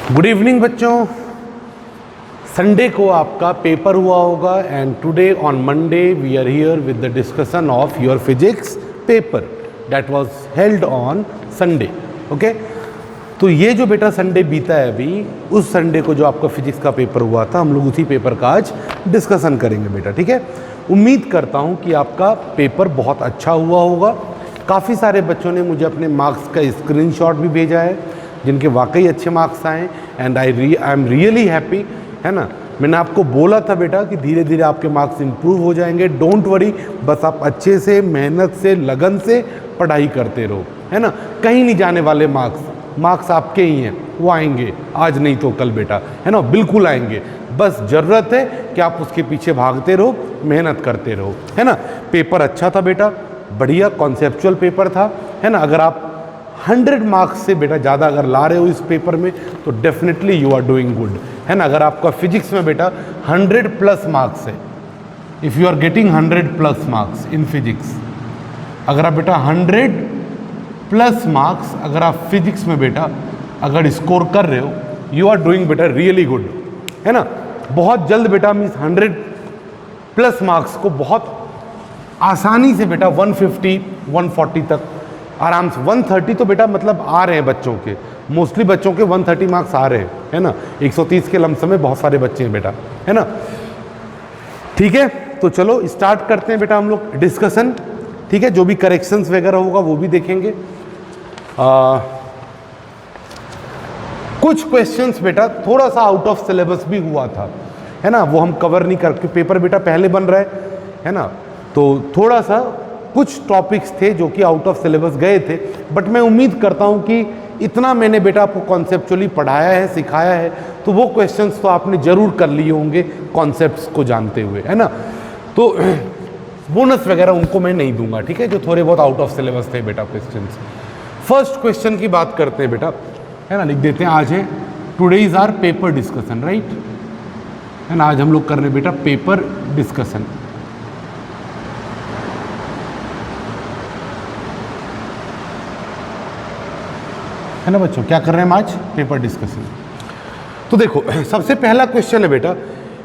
Good evening बच्चों। Sunday को आपका पेपर हुआ होगा and today on Monday we are here with the discussion of your physics paper that was held on Sunday. Okay, तो ये जो बेटा संडे बीता है अभी, उस संडे को जो आपका फिजिक्स का पेपर हुआ था, हम लोग उसी पेपर का आज डिस्कशन करेंगे बेटा। ठीक है, उम्मीद करता हूँ कि आपका पेपर बहुत अच्छा हुआ होगा। काफ़ी सारे बच्चों ने मुझे अपने मार्क्स का स्क्रीनशॉट भी भेजा है जिनके वाकई अच्छे मार्क्स आए and I am really happy, है ना। मैंने आपको बोला था बेटा कि धीरे धीरे आपके मार्क्स इंप्रूव हो जाएंगे, डोंट वरी, बस आप अच्छे से मेहनत से लगन से पढ़ाई करते रहो, है ना। कहीं नहीं जाने वाले मार्क्स आपके ही हैं, वो आएंगे आज नहीं तो कल बेटा, है ना, बिल्कुल आएंगे। बस ज़रूरत है कि आप उसके पीछे भागते रहो, मेहनत करते रहो, है ना। पेपर अच्छा था बेटा, बढ़िया कॉन्सेप्चुअल पेपर था, है ना। अगर आप 100 मार्क्स से बेटा ज़्यादा अगर ला रहे हो इस पेपर में तो definitely you are doing good, है ना। अगर आपका फिजिक्स में बेटा 100+ मार्क्स है, if you are getting 100+ marks in physics, अगर आप बेटा 100+ मार्क्स अगर आप फिजिक्स में बेटा अगर स्कोर कर रहे हो, यू आर डूइंग बेटा रियली गुड, है ना। बहुत जल्द बेटा मीन्स 100+ मार्क्स को बहुत आसानी से बेटा 150 140 तक आराम से, 130 तो बेटा मतलब आ रहे हैं बच्चों के, मोस्टली बच्चों के 130 मार्क्स आ रहे हैं, है ना। 130 के लमसम में बहुत सारे बच्चे हैं बेटा, है ना। ठीक है, तो चलो स्टार्ट करते हैं बेटा हम लोग डिस्कशन। ठीक है, जो भी करेक्शंस वगैरह होगा वो भी देखेंगे। कुछ क्वेश्चंस बेटा थोड़ा सा आउट ऑफ सिलेबस भी हुआ था, है ना, वो हम कवर नहीं कर, पेपर बेटा पहले बन रहा है ना, तो थोड़ा सा कुछ टॉपिक्स थे जो कि आउट ऑफ सिलेबस गए थे, बट मैं उम्मीद करता हूं कि इतना मैंने बेटा आपको कॉन्सेप्चुअली पढ़ाया है, सिखाया है, तो वो क्वेश्चंस तो आपने जरूर कर लिए होंगे कॉन्सेप्ट्स को जानते हुए, है ना। तो बोनस वगैरह उनको मैं नहीं दूंगा, ठीक है, जो थोड़े बहुत आउट ऑफ सिलेबस थे बेटा क्वेश्चंस। फर्स्ट क्वेश्चन की बात करते हैं बेटा, है ना, लिख देते हैं आज है today is our paper discussion, right, है ना। आज हम लोग कर रहे हैं बेटा पेपर डिस्कशन। है ना बच्चों, क्या कर रहे हैं हम आज पेपर डिस्कशन। तो देखो सबसे पहला क्वेश्चन है बेटा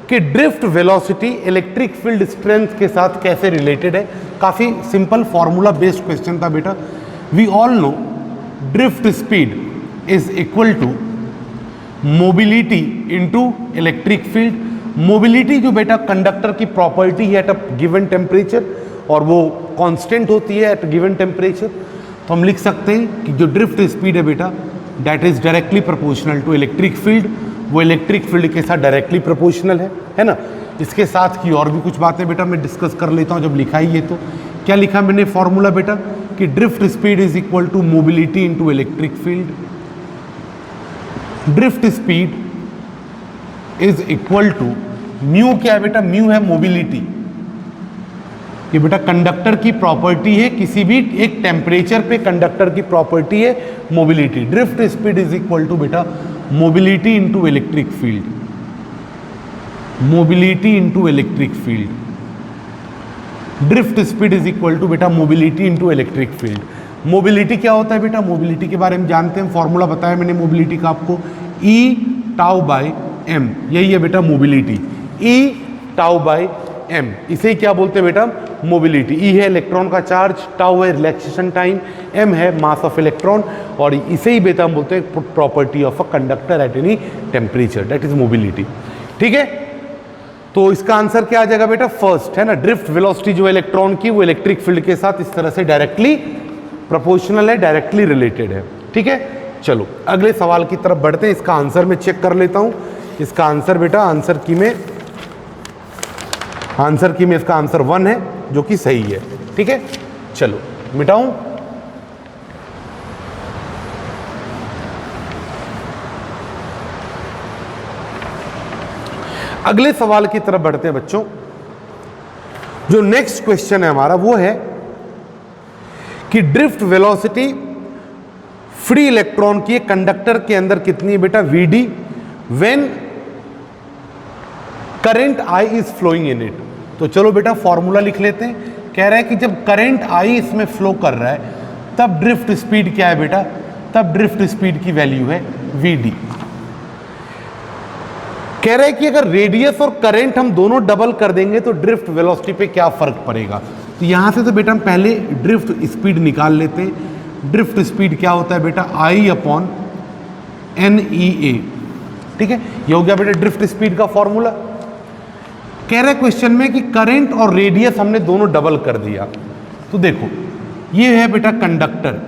कि drift velocity electric field strength के साथ कैसे रिलेटेड है। काफ़ी सिंपल फॉर्मूला बेस्ड क्वेश्चन था बेटा। We all know drift speed is equal to mobility into electric field. Mobility जो बेटा कंडक्टर की प्रॉपर्टी है एट अ गिवन टेम्परेचर, और वो कांस्टेंट होती है एट गिवन टेम्परेचर, तो हम लिख सकते हैं कि जो ड्रिफ्ट स्पीड है बेटा that is directly proportional to electric field, वो इलेक्ट्रिक फील्ड के साथ डायरेक्टली प्रोपोर्शनल है ना। इसके साथ की और भी कुछ बातें बेटा मैं डिस्कस कर लेता हूँ जब लिखा ही है। तो क्या लिखा मैंने फॉर्मूला बेटा कि drift speed is equal to mobility into electric field. Drift speed is equal to mu, क्या है बेटा, म्यू है मोबिलिटी, ये बेटा कंडक्टर की प्रॉपर्टी है, किसी भी एक टेम्परेचर पे कंडक्टर की प्रॉपर्टी है mobility. Drift speed is equal to बेटा mobility into electric field, mobility into electric field. Drift speed is equal to बेटा mobility into electric field. Mobility क्या होता है बेटा, मोबिलिटी के बारे में जानते हैं, फॉर्मूला बताया मैंने मोबिलिटी का आपको, ई टाउ बाय एम, यही है बेटा मोबिलिटी, ई टाउ बाय एम, इसे क्या बोलते हैं बेटा मोबिलिटी। ई है इलेक्ट्रॉन का चार्ज, टाउ है रिलैक्सेशन टाइम, एम है मास ऑफ इलेक्ट्रॉन, और इसे ही बेटा हम बोलते हैं property of a conductor at any temperature, that is mobility. ठीक है, तो इसका आंसर क्या आ जाएगा बेटा, फर्स्ट, है ना। ड्रिफ्ट वेलोसिटी जो इलेक्ट्रॉन की वो इलेक्ट्रिक फील्ड के साथ इस तरह से डायरेक्टली प्रोपोर्शनल है, डायरेक्टली रिलेटेड है। ठीक है, चलो अगले सवाल की तरफ बढ़ते हैं। इसका आंसर मैं चेक कर लेता हूं। इसका आंसर बेटा आंसर की में इसका आंसर 1 है जो कि सही है। ठीक है, चलो मिटाऊं। अगले सवाल की तरफ बढ़ते हैं बच्चों। जो नेक्स्ट क्वेश्चन है हमारा वो है कि ड्रिफ्ट वेलोसिटी फ्री इलेक्ट्रॉन की कंडक्टर के अंदर कितनी है बेटा, VD, when current I is flowing in it. तो चलो बेटा फॉर्मूला लिख लेते हैं। कह रहा है कि जब करंट आई इसमें फ्लो कर रहा है तब ड्रिफ्ट स्पीड क्या है बेटा, तब ड्रिफ्ट स्पीड की वैल्यू है वी डी। कह रहे हैं कि अगर रेडियस और करंट हम दोनों डबल कर देंगे तो ड्रिफ्ट वेलोसिटी पे क्या फर्क पड़ेगा। तो यहां से तो बेटा हम पहले ड्रिफ्ट स्पीड निकाल लेते हैं। ड्रिफ्ट स्पीड क्या होता है बेटा, I अपॉन NEA। ठीक है, ये हो गया बेटा ड्रिफ्ट स्पीड का फॉर्मूला। कह रहे क्वेश्चन में कि करंट और रेडियस हमने दोनों डबल कर दिया। तो देखो ये है बेटा कंडक्टर।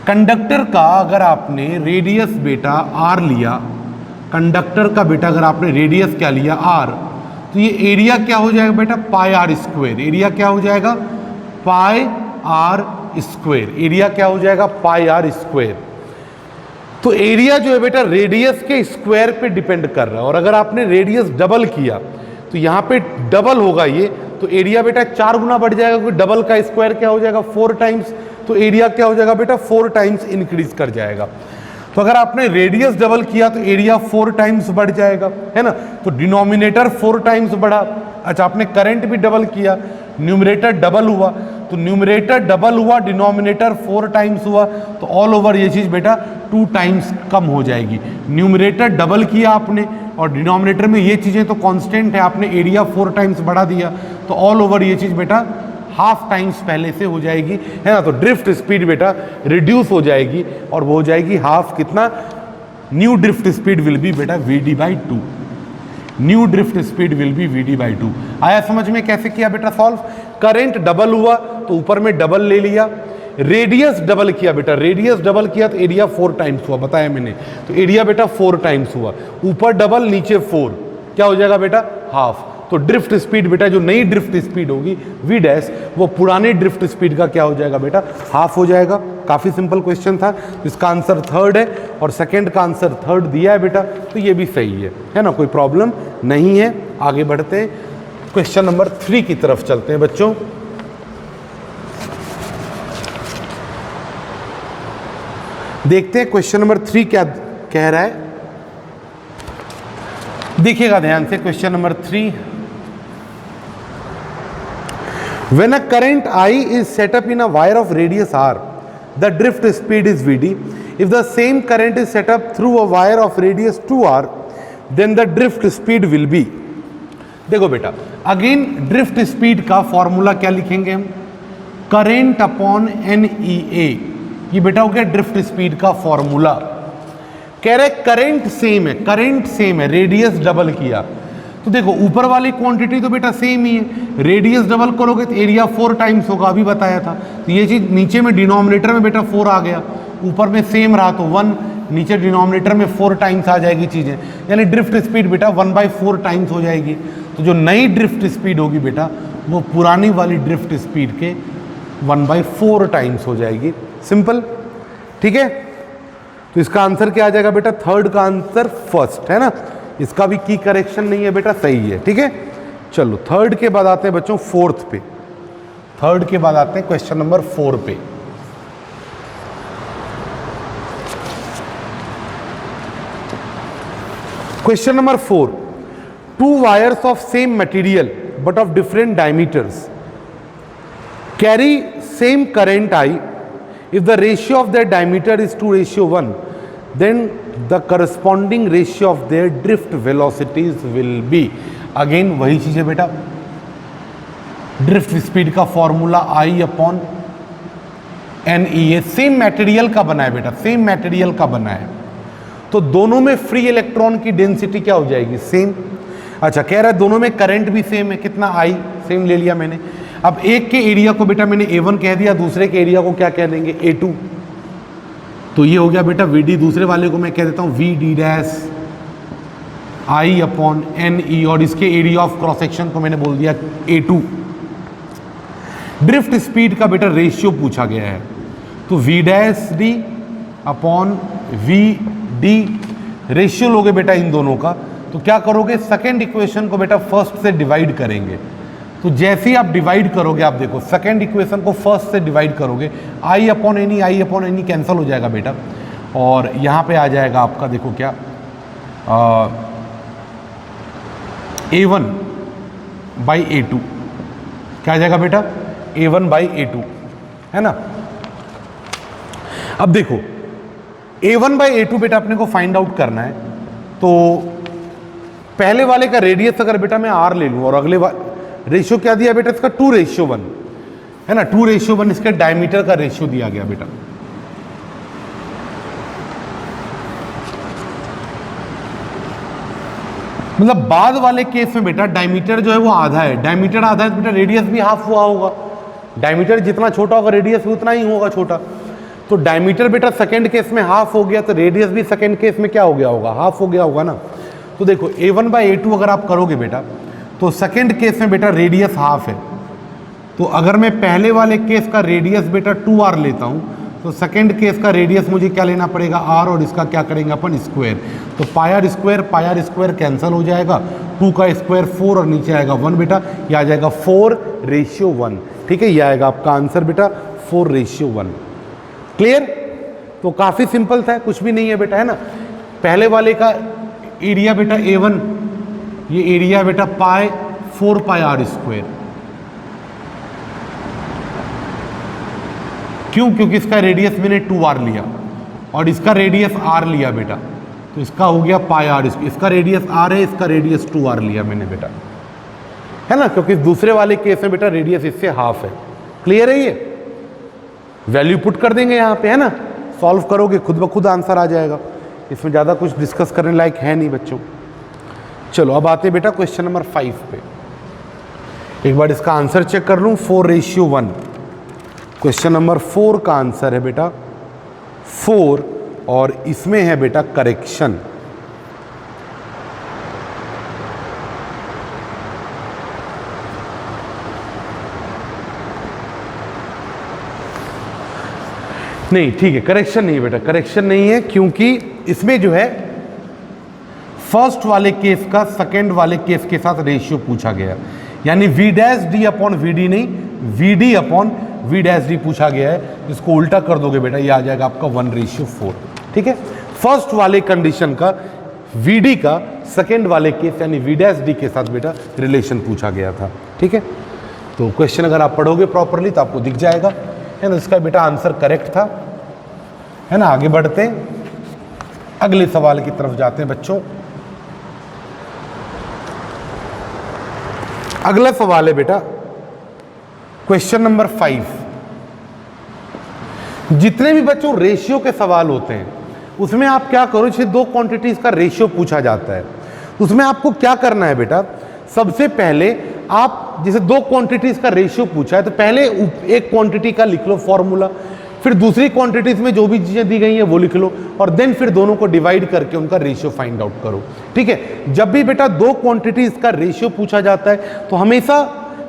कंडक्टर का अगर आपने रेडियस बेटा R लिया, कंडक्टर का बेटा अगर आपने रेडियस क्या लिया R, तो ये एरिया क्या हो जाएगा बेटा, पाई आर स्क्वायर। एरिया क्या हो जाएगा, पाई आर स्क्वायर। एरिया क्या हो जाएगा, पाई आर स्क्वायर। तो एरिया जो है बेटा रेडियस के स्क्वायर पे डिपेंड कर रहा है, और अगर आपने रेडियस डबल किया तो यहाँ पे डबल होगा ये, तो एरिया बेटा 4 गुना बढ़ जाएगा, क्योंकि डबल का स्क्वायर क्या हो जाएगा 4 टाइम्स, तो एरिया क्या हो जाएगा बेटा 4 टाइम्स इंक्रीज कर जाएगा। तो अगर आपने रेडियस डबल किया तो एरिया 4 टाइम्स बढ़ जाएगा, है ना, तो डिनोमिनेटर 4 टाइम्स बढ़ा। अच्छा, आपने करंट भी डबल किया, न्यूमरेटर डबल हुआ, तो न्यूमरेटर डबल हुआ, डिनोमिनेटर 4 टाइम्स हुआ, तो ऑल ओवर ये चीज़ बेटा 2 टाइम्स कम हो जाएगी। न्यूमरेटर डबल किया आपने और डिनोमिनेटर में ये चीज़ें तो कांस्टेंट है, आपने एरिया 4 टाइम्स बढ़ा दिया, तो ऑल ओवर ये चीज़ बेटा हाफ टाइम्स पहले से हो जाएगी, है ना। तो ड्रिफ्ट स्पीड बेटा रिड्यूस हो जाएगी और वो हो जाएगी हाफ। कितना, new drift speed will be बेटा VD/2। New drift speed will be VD/2। आया समझ में कैसे किया बेटा सॉल्व। करंट डबल हुआ तो ऊपर में डबल ले लिया, रेडियस डबल किया बेटा, रेडियस डबल किया तो एरिया 4 टाइम्स हुआ, बताया मैंने, तो एरिया बेटा 4 टाइम्स हुआ, ऊपर डबल नीचे 4, क्या हो जाएगा बेटा हाफ। तो ड्रिफ्ट स्पीड बेटा जो नई ड्रिफ्ट स्पीड होगी V डैश, वो पुराने ड्रिफ्ट स्पीड का क्या हो जाएगा बेटा हाफ हो जाएगा। काफ़ी सिंपल क्वेश्चन था, इसका आंसर थर्ड है और सेकंड का आंसर थर्ड दिया है बेटा, तो ये भी सही है ना, कोई प्रॉब्लम नहीं है। आगे बढ़ते हैं, क्वेश्चन नंबर 3 की तरफ चलते हैं बच्चों। देखते हैं क्वेश्चन नंबर 3 क्या कह रहा है, देखिएगा ध्यान से। Question number 3, when a current I is set up in a wire of radius R, the drift speed is Vd. If the same current is set up through a wire of radius 2R, then the drift speed will be। देखो बेटा again drift speed का formula क्या लिखेंगे हम, current upon NEA। ये बेटा हो गया ड्रिफ्ट स्पीड का फॉर्मूला। कह रहे करंट सेम है, करंट सेम है, रेडियस डबल किया, तो देखो ऊपर वाली क्वांटिटी तो बेटा सेम ही है, रेडियस डबल करोगे तो एरिया 4 टाइम्स होगा, अभी बताया था। तो ये चीज़ नीचे में डिनोमिनेटर में बेटा 4 आ गया, ऊपर में सेम रहा तो 1, नीचे डिनोमिनेटर में 4 टाइम्स आ जाएगी चीज़ें, यानी ड्रिफ्ट स्पीड बेटा 1/4 टाइम्स हो जाएगी। तो जो नई ड्रिफ्ट स्पीड होगी बेटा वो पुरानी वाली ड्रिफ्ट स्पीड के 1/4 टाइम्स हो जाएगी। सिंपल, ठीक है। तो इसका आंसर क्या आ जाएगा बेटा, थर्ड का आंसर फर्स्ट है ना, इसका भी की करेक्शन नहीं है बेटा, सही है, ठीक है। चलो थर्ड के बाद आते हैं बच्चों फोर्थ पे, थर्ड के बाद आते हैं क्वेश्चन नंबर 4 पे। Question number 4, 2 wires of same material but of different diameters carry same current I. If the ratio of their diameter is 2:1, then the corresponding ratio of their drift velocities will be। Again वही चीज है बेटा, drift speed का formula I upon NEA, same material का बना है बेटा, same material का बना है, तो दोनों में फ्री इलेक्ट्रॉन की डेंसिटी क्या हो जाएगी, सेम। अच्छा कह रहा है दोनों में करंट भी सेम है, कितना I सेम ले लिया मैंने। अब एक के एरिया को बेटा मैंने A1 कह दिया, दूसरे के एरिया को क्या कह देंगे A2, तो ये हो गया बेटा VD, दूसरे वाले को मैं कह देता हूँ VD dash I upon NE, और इसके एरिया ऑफ क्रॉस सेक्शन को मैंने बोल दिया A2। ड्रिफ्ट स्पीड का बेटा रेशियो पूछा गया है, तो V dash D upon VD ratio लोगे बेटा इन दोनों का, तो क्या करोगे, सेकेंड इक्वेशन को बेटा फर्स्ट से डिवाइड करेंगे। तो जैसे ही आप डिवाइड करोगे, आप देखो सेकेंड इक्वेशन को फर्स्ट से डिवाइड करोगे, I अपॉन एनी कैंसिल हो जाएगा बेटा, और यहाँ पे आ जाएगा आपका देखो क्या A1 बाई A2, क्या आ जाएगा बेटा A1 बाई A2, है ना। अब देखो A1 बाई A2 बेटा अपने को फाइंड आउट करना है, तो पहले वाले का रेडियस अगर बेटा मैं r ले लूँ और अगले रेशियो क्या दिया बेटा इसका 2:1 है ना, 2:1 इसके डायमीटर का रेशियो दिया गया बेटा। मतलब बाद वाले केस में बेटा डायमीटर जो है वो आधा है, डायमीटर आधा है तो बेटा रेडियस भी हाफ हुआ होगा। डायमीटर जितना छोटा होगा रेडियस भी उतना ही होगा छोटा। तो डायमीटर बेटा सेकंड केस में हाफ हो गया तो रेडियस भी सेकंड केस में क्या हो गया होगा, हाफ हो गया होगा ना। तो देखो A1/A2 अगर आप करोगे बेटा तो सेकंड केस में बेटा रेडियस हाफ है। तो अगर मैं पहले वाले केस का रेडियस बेटा 2r लेता हूँ तो सेकंड केस का रेडियस मुझे क्या लेना पड़ेगा r, और इसका क्या करेंगे अपन स्क्वायर। तो पायर स्क्वायर कैंसिल हो जाएगा, 2 का स्क्वायर 4 और नीचे आएगा 1 बेटा, ये आ जाएगा 4:1। ठीक है, ये आएगा आपका आंसर बेटा 4:1। क्लियर? तो काफ़ी सिंपल था, कुछ भी नहीं है बेटा, है ना। पहले वाले का एरिया बेटा A1, ये एरिया बेटा 4πr²। क्यों? क्योंकि इसका रेडियस मैंने 2r लिया और इसका रेडियस r लिया बेटा, तो इसका हो गया πr²। इसका रेडियस r है, इसका रेडियस 2r लिया मैंने बेटा, है ना, क्योंकि दूसरे वाले केस में बेटा रेडियस इससे हाफ है। क्लियर है? ये वैल्यू पुट कर देंगे यहाँ पे, है ना, सॉल्व करोगे खुद ब खुद आंसर आ जाएगा, इसमें ज़्यादा कुछ डिस्कस करने लायक है नहीं बच्चों। चलो अब आते बेटा क्वेश्चन नंबर 5 पे। एक बार इसका आंसर चेक कर लूँ, 4:1। क्वेश्चन नंबर 4 का आंसर है बेटा 4 और इसमें है बेटा करेक्शन। नहीं, ठीक है, करेक्शन नहीं बेटा, करेक्शन नहीं है, क्योंकि इसमें जो है फर्स्ट वाले केस का सेकंड वाले केस के साथ रेशियो पूछा गया, यानी V'(D)/VD नहीं, VD/V'(D) पूछा गया है। इसको उल्टा कर दोगे बेटा, ये आ जाएगा आपका 1:4। ठीक है, फर्स्ट वाले कंडीशन का VD का सेकंड वाले केस यानी V'(D) के साथ बेटा रिलेशन पूछा गया था। ठीक है, तो क्वेश्चन अगर आप पढ़ोगे प्रॉपरली तो आपको दिख जाएगा, है ना। इसका बेटा आंसर करेक्ट था, है ना। आगे बढ़ते हैं, अगले सवाल की तरफ जाते हैं बच्चों। अगला सवाल है बेटा क्वेश्चन नंबर 5। जितने भी बच्चों रेशियो के सवाल होते हैं उसमें आप क्या करो, जैसे 2 क्वांटिटीज का रेशियो पूछा जाता है, उसमें आपको क्या करना है बेटा, सबसे पहले आप जैसे 2 क्वांटिटीज का रेशियो पूछा है तो पहले एक क्वांटिटी का लिख लो फॉर्मूला, फिर दूसरी क्वांटिटीज में जो भी चीज़ें दी गई हैं वो लिख लो, और देन फिर दोनों को डिवाइड करके उनका रेशियो फाइंड आउट करो। ठीक है, जब भी बेटा 2 क्वांटिटीज का रेशियो पूछा जाता है तो हमेशा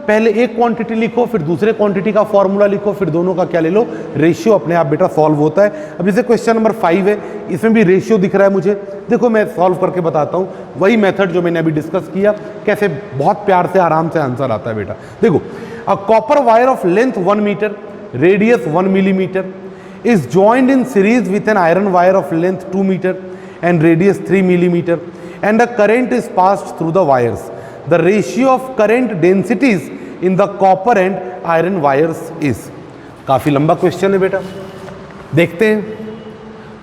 पहले एक क्वांटिटी लिखो, फिर दूसरे क्वांटिटी का फॉर्मूला लिखो, फिर दोनों का क्या ले लो, रेशियो अपने आप बेटा सॉल्व होता है। अब जैसे क्वेश्चन नंबर 5 है, इसमें भी रेशियो दिख रहा है मुझे, देखो मैं सॉल्व करके बताता हूँ, वही मेथड जो मैंने अभी डिस्कस किया, कैसे बहुत प्यार से आराम से आंसर आता है बेटा। देखो, a copper wire of length 1 metre, radius 1 millimetre is joined in series with an iron wire of length 2 meter and radius 3 millimeter and a current is passed through the wires. The ratio of current densities in the copper and iron wires is। काफी लंबा question है बेटा, देखते हैं।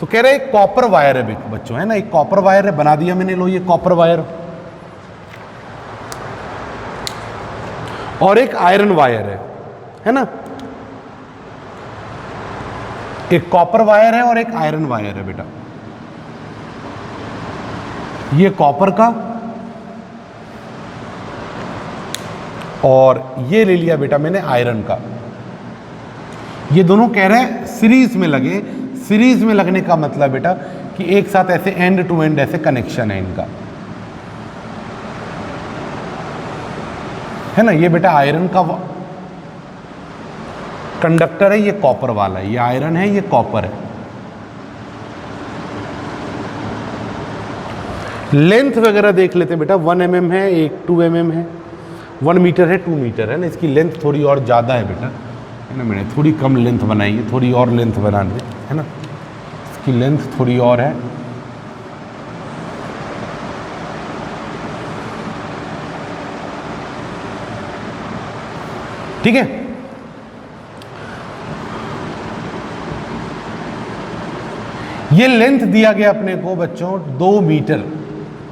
तो कह रहे हैं कॉपर वायर है बच्चों, है ना, एक कॉपर वायर है, बना दिया मैंने, लो ये कॉपर वायर, और एक आयरन वायर है ना, एक कॉपर वायर है और एक आयरन वायर है बेटा। ये कॉपर का और ये ले लिया बेटा मैंने आयरन का। ये दोनों कह रहे हैं सीरीज में लगे। सीरीज में लगने का मतलब बेटा कि एक साथ ऐसे एंड टू एंड ऐसे कनेक्शन है इनका, है ना। ये बेटा आयरन का कंडक्टर है, ये कॉपर वाला है, ये आयरन है, ये कॉपर है। लेंथ वगैरह देख लेते हैं बेटा, 1 mm है, एक 2 mm है, 1 मीटर है, 2 मीटर है ना। इसकी लेंथ थोड़ी और ज़्यादा है बेटा, है ना, मैंने थोड़ी कम लेंथ बनाई है, थोड़ी और लेंथ बना दी, है ना, इसकी लेंथ थोड़ी और है। ठीक है, ये लेंथ दिया गया अपने को बच्चों 2 metre,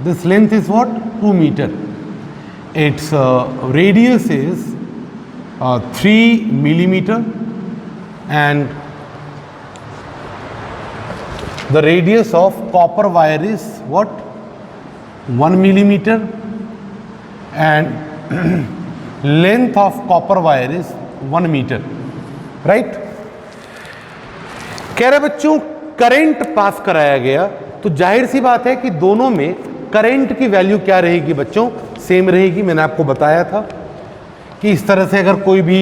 This length is what? 2 meter. Its radius is 3 millimeter, and the radius of copper wire is what? 1 millimeter, and length of copper wire is 1 meter. Right? कह रहे बच्चों करंट पास कराया गया, तो जाहिर सी बात है कि दोनों में करंट की वैल्यू क्या रहेगी बच्चों? सेम रहेगी। मैंने आपको बताया था कि इस तरह से अगर कोई भी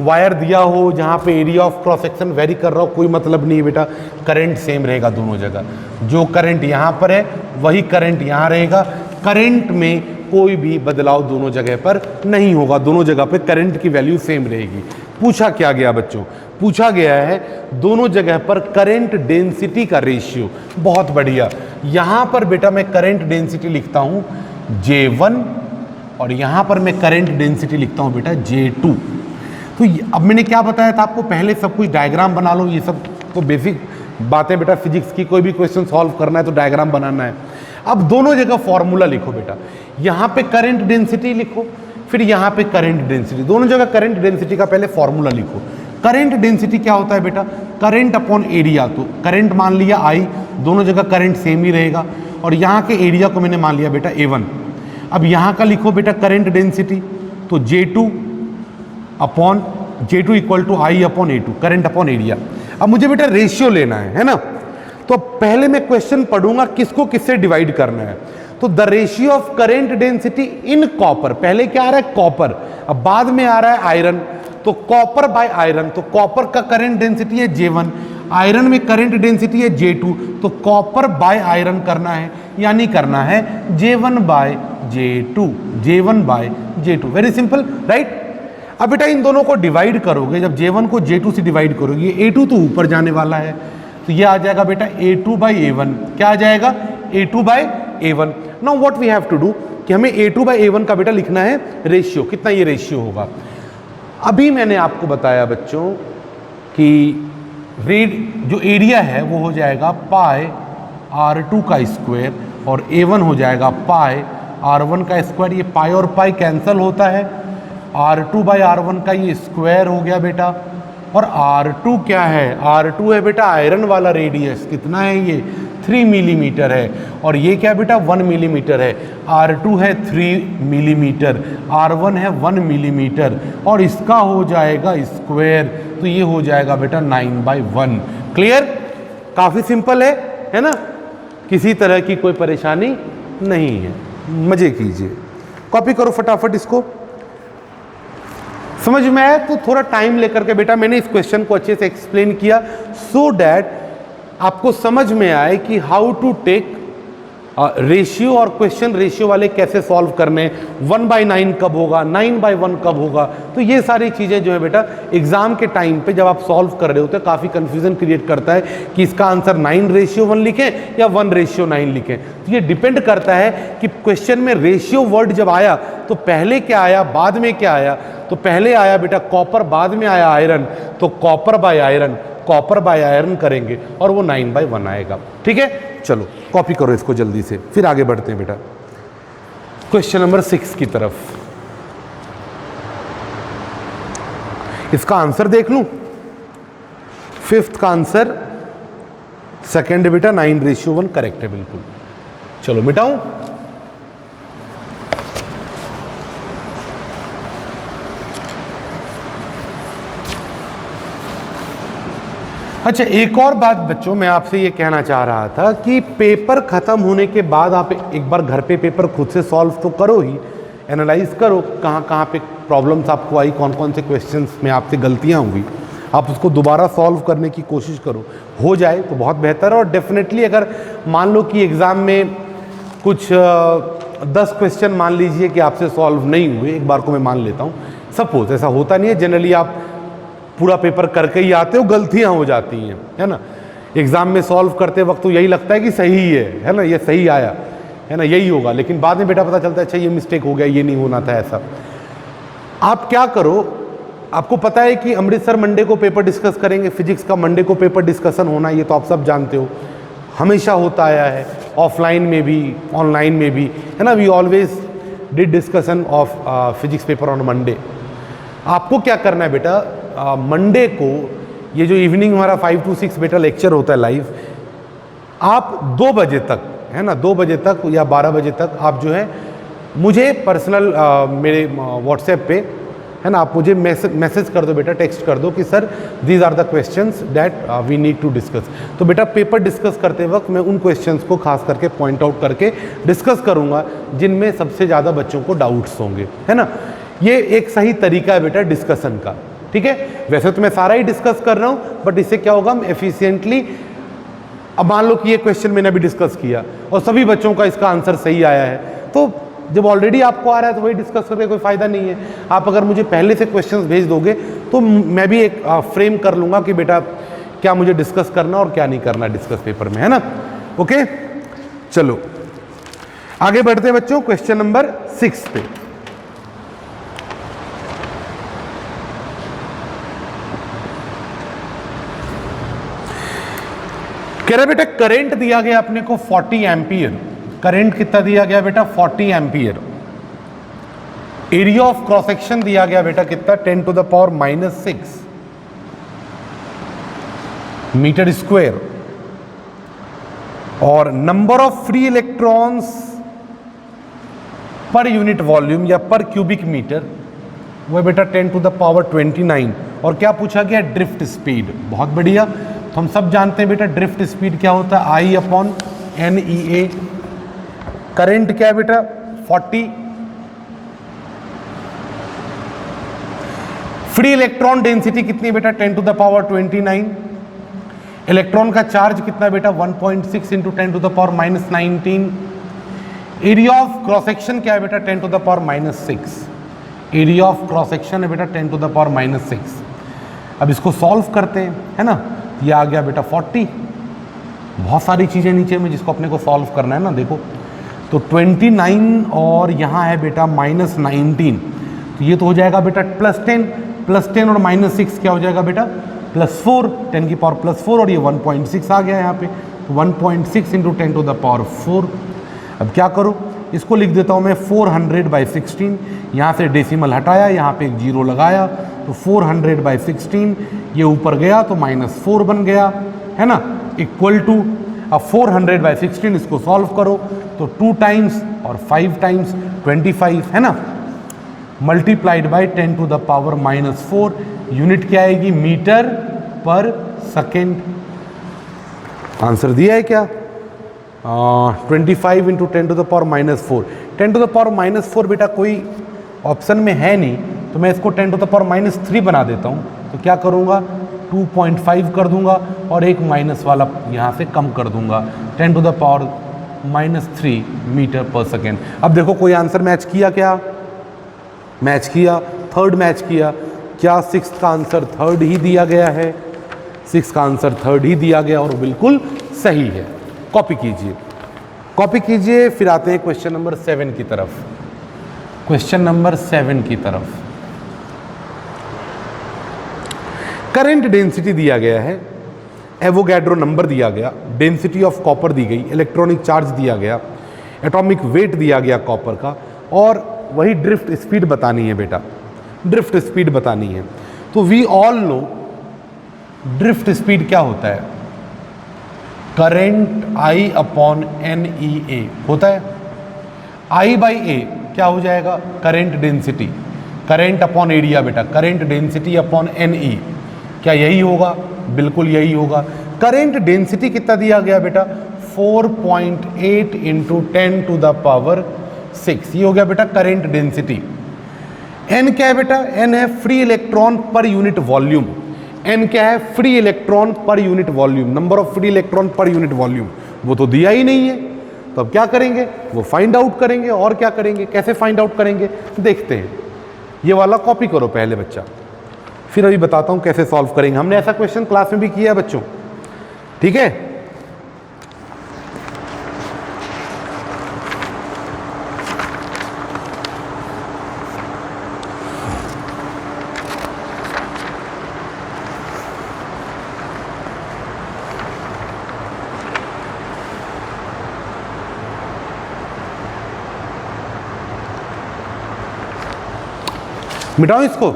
वायर दिया हो जहाँ पे area of cross section very कर रहा हो, कोई मतलब नहीं है बेटा, करंट सेम रहेगा दोनों जगह। जो करंट यहाँ पर है वही करंट यहाँ रहेगा। करंट में कोई भी बदलाव दोनों जगह पर नहीं होगा, दोनों जगह पे करंट की वैल्यू सेम रहेगी। पूछा क्या गया बच्चों? पूछा गया है दोनों जगह पर करंट डेंसिटी का रेशियो। बहुत बढ़िया। यहाँ पर बेटा मैं करंट डेंसिटी लिखता हूँ J1 और यहाँ पर मैं करंट डेंसिटी लिखता हूँ बेटा J2। तो अब मैंने क्या बताया था आपको? पहले सब कुछ डायग्राम बना लो। ये सब तो बेसिक बातें बेटा फिजिक्स की, कोई भी क्वेश्चन सॉल्व करना है तो डायग्राम बनाना है। अब दोनों जगह फॉर्मूला लिखो बेटा। यहाँ पे करंट डेंसिटी लिखो, फिर यहाँ पे करंट डेंसिटी, दोनों जगह करंट डेंसिटी का पहले फॉर्मूला लिखो। करंट डेंसिटी क्या होता है बेटा? Current upon area. तो करंट मान लिया I, दोनों जगह करंट सेम ही रहेगा, और यहाँ के एरिया को मैंने मान लिया बेटा A1। अब यहाँ का लिखो बेटा करंट डेंसिटी, तो J2 upon J2 equal to I upon A2, current upon area. अब मुझे बेटा रेशियो लेना है ना? तो पहले मैं क्वेश्चन पढ़ूंगा किसको किससे डिवाइड करना है। तो the ratio of current density in copper, पहले क्या आ रहा है? कॉपर। अब बाद में आ रहा है आयरन, तो कॉपर बाय आयरन। तो कॉपर का करंट डेंसिटी है J1, आयरन में करंट डेंसिटी है J2, तो कॉपर बाय आयरन करना है, यानी करना है J1 by J2, J1 by J2। Very simple, right? अब बेटा इन दोनों को डिवाइड करोगे, जब J1 को J2 से डिवाइड करोगे, A2 तो ऊपर जाने वाला है, तो ये आ जाएगा बेटा A2 बाई A1। क्या आ जाएगा? A2 by A1। Now what we have to do कि हमें A2 बाई A1 का बेटा लिखना है रेशियो। कितना ये रेशियो होगा? अभी मैंने आपको बताया बच्चों कि जो एरिया है वो हो जाएगा पाई R2 का स्क्वायर, और A1 हो जाएगा पाई R1 का स्क्वायर। ये पाई और पाई कैंसिल होता है, R2 बाई R1 का ये स्क्वायर हो गया बेटा। और R2 क्या है? R2 है बेटा आयरन वाला रेडियस। कितना है ये? 3 मिलीमीटर है। और ये क्या बेटा? 1 मिलीमीटर है। R2 है 3 मिलीमीटर, R1 है 1 मिलीमीटर, और इसका हो जाएगा स्क्वायर, तो ये हो जाएगा बेटा 9/1। क्लियर? काफ़ी सिंपल है ना? किसी तरह की कोई परेशानी नहीं है। मजे कीजिए, कॉपी करो फटाफट इसको। समझ में आया? तो थोड़ा टाइम लेकर के बेटा मैंने इस क्वेश्चन को अच्छे से एक्सप्लेन किया, सो डैट आपको समझ में आए कि हाउ टू टेक रेशियो, और क्वेश्चन रेशियो वाले कैसे सॉल्व करने, 1/9 कब होगा, 9/1 कब होगा। तो ये सारी चीज़ें जो है बेटा एग्जाम के टाइम पे जब आप सॉल्व कर रहे होते हैं काफ़ी कंफ्यूजन क्रिएट करता है कि इसका आंसर 9:1 लिखें या 1:9 लिखें। तो ये डिपेंड करता है कि क्वेश्चन में रेशियो वर्ड जब आया तो पहले क्या आया, बाद में क्या आया। तो पहले आया बेटा कॉपर, बाद में आया आयरन, तो copper by iron, copper by iron करेंगे और वो 9/1 आएगा। ठीक है, चलो कॉपी करो इसको जल्दी से, फिर आगे बढ़ते हैं बेटा क्वेश्चन नंबर 6 की तरफ। इसका आंसर देख लूं। 5th का आंसर सेकेंड बेटा 9:1 करेक्ट है बिल्कुल। चलो मिटाऊं। अच्छा, एक और बात बच्चों मैं आपसे ये कहना चाह रहा था कि पेपर ख़त्म होने के बाद आप एक बार घर पे पेपर खुद से सॉल्व तो करो ही, एनालाइज करो कहाँ कहाँ पे प्रॉब्लम्स आपको आई, कौन कौन से क्वेश्चंस में आपसे गलतियाँ हुई, आप उसको दोबारा सॉल्व करने की कोशिश करो। हो जाए तो बहुत बेहतर है। और डेफिनेटली अगर मान लो कि एग्ज़ाम में कुछ 10 क्वेश्चन मान लीजिए कि आपसे सॉल्व नहीं हुए, एक बार को मैं मान लेता हूँ, सपोज ऐसा होता नहीं है, जनरली आप पूरा पेपर करके ही आते हो, गलतियां हो जाती हैं, है ना। एग्जाम में सॉल्व करते वक्त तो यही लगता है कि सही है ना, ये सही आया है ना, यही होगा, लेकिन बाद में बेटा पता चलता है अच्छा ये मिस्टेक हो गया, ये नहीं होना था ऐसा। आप क्या करो, आपको पता है कि अमृतसर मंडे को पेपर डिस्कस करेंगे, फिजिक्स का मंडे को पेपर डिस्कशन होना, ये तो आप सब जानते हो, हमेशा होता आया है। ऑफलाइन में भी, ऑनलाइन में भी, है ना। We always did discussion of physics paper on Monday. आपको क्या करना है बेटा, मंडे को ये जो इवनिंग हमारा 5 to 6 बेटा लेक्चर होता है लाइव, आप 2 बजे तक, है ना, 2 बजे तक या 12 बजे तक आप जो है मुझे पर्सनल मेरे व्हाट्सएप पे, है ना, आप मुझे मैसेज कर दो बेटा, टेक्स्ट कर दो कि sir these are the questions that we need to discuss. तो बेटा पेपर डिस्कस करते वक्त मैं उन क्वेश्चंस को खास करके पॉइंट आउट करके डिस्कस करूंगा जिनमें सबसे ज़्यादा बच्चों को डाउट्स होंगे, है ना। ये एक सही तरीका है बेटा डिस्कशन का, ठीक है। वैसे तो मैं सारा ही डिस्कस कर रहा हूँ, बट इससे क्या होगा, हम एफिशिएंटली, अब मान लो कि ये क्वेश्चन मैंने अभी डिस्कस किया और सभी बच्चों का इसका आंसर सही आया है, तो जब ऑलरेडी आपको आ रहा है तो वही डिस्कस करके कोई फायदा नहीं है। आप अगर मुझे पहले से क्वेश्चंस भेज दोगे तो मैं भी एक फ्रेम कर लूंगा कि बेटा क्या मुझे डिस्कस करना और क्या नहीं करना डिस्कस पेपर में, है ना। ओके, चलो आगे बढ़ते हैं बच्चों, क्वेश्चन नंबर 6 पे। कह रहा बेटा करंट दिया गया अपने को 40 एम्पियर। करंट कितना दिया गया बेटा, 40 ampere. Area of cross section दिया गया बेटा कितना, 10⁻⁻6 मीटर स्क्वायर। और number of free electrons per unit volume या पर क्यूबिक मीटर वो है बेटा 10⁻29। और क्या पूछा गया, ड्रिफ्ट स्पीड। बहुत बढ़िया, तो हम सब जानते हैं बेटा ड्रिफ्ट स्पीड क्या होता है, I/NEA। करंट क्या है बेटा 40। फ्री इलेक्ट्रॉन डेंसिटी कितनी है बेटा 10⁻29। इलेक्ट्रॉन का चार्ज कितना बेटा 1.6 × 10⁻⁻19। एरिया ऑफ क्रॉस सेक्शन क्या है बेटा 10⁻⁻6। एरिया ऑफ क्रॉस सेक्शन है बेटा 10⁻⁻6। अब इसको सॉल्व करते हैं, है ना। ये आ गया बेटा 40। बहुत सारी चीज़ें नीचे में जिसको अपने को सॉल्व करना है ना, देखो तो 29 और यहाँ है बेटा -19, तो ये तो हो जाएगा बेटा +10 और -6 क्या हो जाएगा बेटा +4, 10 की पावर +4, और ये 1.6 आ गया यहाँ पे, तो 1.6 × 10⁻⁴। अब क्या करो, इसको लिख देता हूँ मैं 400/16। यहाँ से डेसिमल हटाया, यहाँ पे एक 0 लगाया, तो 400/16 ये ऊपर गया तो -4 बन गया, है ना, इक्वल टू, अब 400/16 इसको सॉल्व करो तो 2 टाइम्स और 5 टाइम्स 25, है ना, मल्टीप्लाइड बाय 10⁻⁻4। यूनिट क्या आएगी, मीटर पर सेकेंड। आंसर दिया है क्या, 25 × 10⁻⁻4। 10⁻⁻4 बेटा कोई ऑप्शन में है नहीं, तो मैं इसको 10⁻⁻3 बना देता हूँ। तो क्या करूँगा, 2.5 कर दूंगा और एक माइनस वाला यहाँ से कम कर दूंगा, 10⁻³ मीटर पर सेकेंड। अब देखो कोई आंसर मैच किया, क्या मैच किया, थर्ड मैच किया। क्या 6 का आंसर थर्ड ही दिया गया है, 6 का आंसर थर्ड ही दिया गया और बिल्कुल सही है। कॉपी कीजिए, कॉपी कीजिए। फिर आते हैं क्वेश्चन नंबर 7 की तरफ। क्वेश्चन नंबर 7 की तरफ करंट डेंसिटी दिया गया है, एवोगैड्रो नंबर दिया गया, डेंसिटी ऑफ कॉपर दी गई, इलेक्ट्रॉनिक चार्ज दिया गया, एटॉमिक वेट दिया गया कॉपर का, और वही ड्रिफ्ट स्पीड बतानी है बेटा, ड्रिफ्ट स्पीड बतानी है। तो we all know drift speed क्या होता है, करंट I/NEA होता है। I/A क्या हो जाएगा, current density, current upon area बेटा, करंट डेंसिटी अपॉन NE, क्या यही होगा, बिल्कुल यही होगा। करंट डेंसिटी कितना दिया गया बेटा 4.8 × 10⁻⁶, ये हो गया बेटा करंट डेंसिटी। N क्या है बेटा, N है free electron per unit volume. N क्या है, free electron per unit volume, number of free electron per unit volume, वो तो दिया ही नहीं है। तो अब क्या करेंगे, वो फाइंड आउट करेंगे। और क्या करेंगे, कैसे फाइंड आउट करेंगे, देखते हैं। ये वाला कॉपी करो पहले बच्चा, फिर अभी बताता हूं कैसे सॉल्व करेंगे। हमने ऐसा क्वेश्चन क्लास में भी किया है बच्चों, ठीक है। मिटाओ इसको।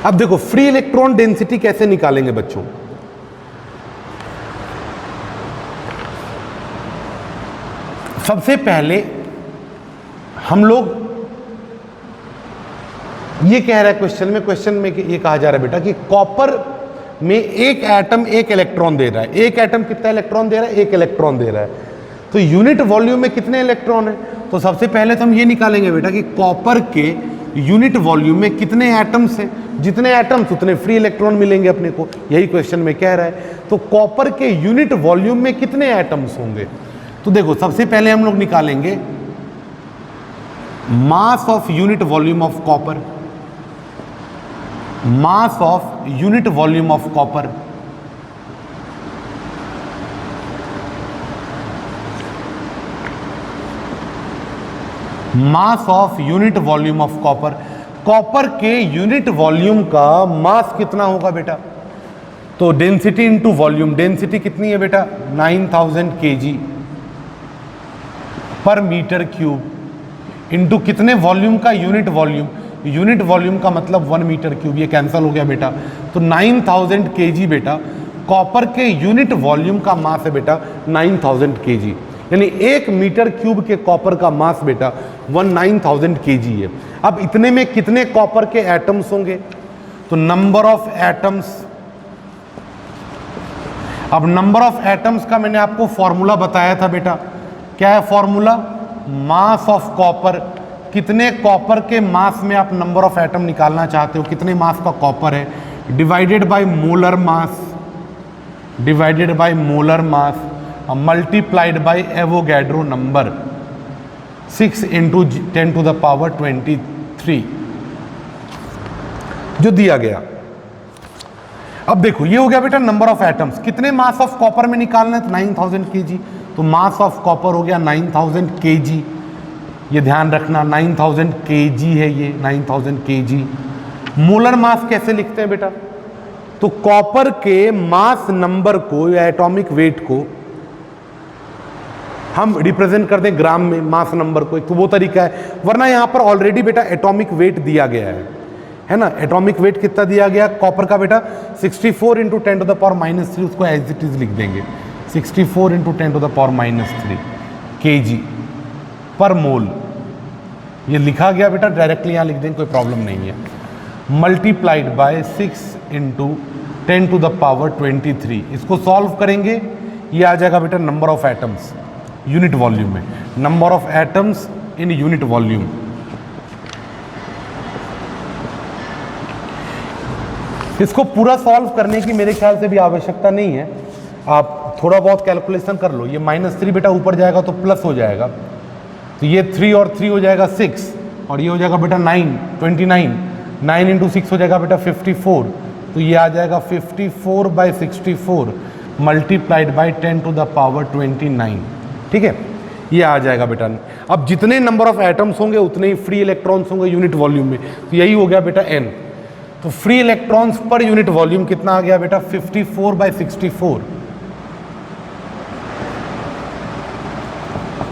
अब देखो फ्री इलेक्ट्रॉन डेंसिटी कैसे निकालेंगे बच्चों। सबसे पहले हम लोग ये कह रहा है क्वेश्चन में ये कहा जा रहा है बेटा कि कॉपर में एक एटम एक इलेक्ट्रॉन दे रहा है। एक एटम कितना इलेक्ट्रॉन दे रहा है? एक इलेक्ट्रॉन दे रहा है। तो यूनिट वॉल्यूम में कितने इलेक्ट्रॉन है? तो सबसे पहले तो हम ये निकालेंगे बेटा कि कॉपर के यूनिट वॉल्यूम में कितने एटम्स हैं। जितने एटम्स उतने फ्री इलेक्ट्रॉन मिलेंगे अपने को, यही क्वेश्चन में कह रहा है। तो कॉपर के यूनिट वॉल्यूम में कितने एटम्स होंगे? तो देखो सबसे पहले हम लोग निकालेंगे mass of unit volume of copper. Mass of unit volume of copper, mass of unit volume of copper. Copper के यूनिट वॉल्यूम का मास कितना होगा बेटा? तो डेंसिटी इनटू वॉल्यूम। डेंसिटी कितनी है बेटा? 9000 kg पर मीटर क्यूब इनटू कितने वॉल्यूम का? Unit volume. यूनिट वॉल्यूम का मतलब 1 मीटर क्यूब। ये कैंसिल हो गया बेटा। तो 9000 kg बेटा कॉपर के यूनिट वॉल्यूम का मास है बेटा 9000 kg। यानी 1 मीटर क्यूब के कॉपर का मास बेटा 9000 kg है। अब इतने में कितने कॉपर के एटम्स होंगे? तो नंबर ऑफ एटम्स। अब नंबर ऑफ एटम्स का मैंने आपको फॉर्मूला बताया था बेटा। क्या है फॉर्मूला? Mass of copper. कितने कॉपर के मास में आप नंबर ऑफ एटम निकालना चाहते हो, कितने मास का कॉपर है, divided by molar mass, divided by molar mass multiplied by Avogadro number 6 × 10⁻23 जो दिया गया। अब देखो ये हो गया बेटा नंबर ऑफ एटम्स। कितने मास ऑफ कॉपर में निकालना है? तो 9000 kg। तो मास ऑफ कॉपर हो गया 9000 kg। ये ध्यान रखना 9000 kg है, ये 9000 kg। मोलर मास कैसे लिखते हैं बेटा? तो कॉपर के मास नंबर को या एटॉमिक वेट को हम रिप्रेजेंट करते हैं ग्राम में, मास नंबर को। तो वो तरीका है, वरना यहां पर ऑलरेडी बेटा एटॉमिक वेट दिया गया है ना। एटॉमिक वेट कितना दिया गया कॉपर का बेटा? 64 × 10⁻³ उसको एज इट इज लिख देंगे 64 × 10⁻³ kg पर मोल। ये लिखा गया बेटा, डायरेक्टली यहां लिख देंगे, कोई प्रॉब्लम नहीं है। Multiplied by 6 × 10⁻23। इसको सॉल्व करेंगे, ये आ जाएगा बेटा number of atoms unit volume में। Number of atoms in unit volume. इसको पूरा सॉल्व करने की मेरे ख्याल से भी आवश्यकता नहीं है, आप थोड़ा बहुत कैलकुलेशन कर लो। ये -3 बेटा ऊपर जाएगा तो प्लस हो जाएगा, तो ये 3 और 3 हो जाएगा 6, और ये हो जाएगा बेटा 9 29। 9 × 6 हो जाएगा बेटा 54। तो ये आ जाएगा 54/64 मल्टीप्लाइड बाय 10⁻29। ठीक है, ये आ जाएगा बेटा। अब जितने नंबर ऑफ एटम्स होंगे उतने ही फ्री इलेक्ट्रॉन्स होंगे यूनिट वॉल्यूम में। तो यही हो गया बेटा n। तो free electrons per unit volume कितना आ गया बेटा? 54/64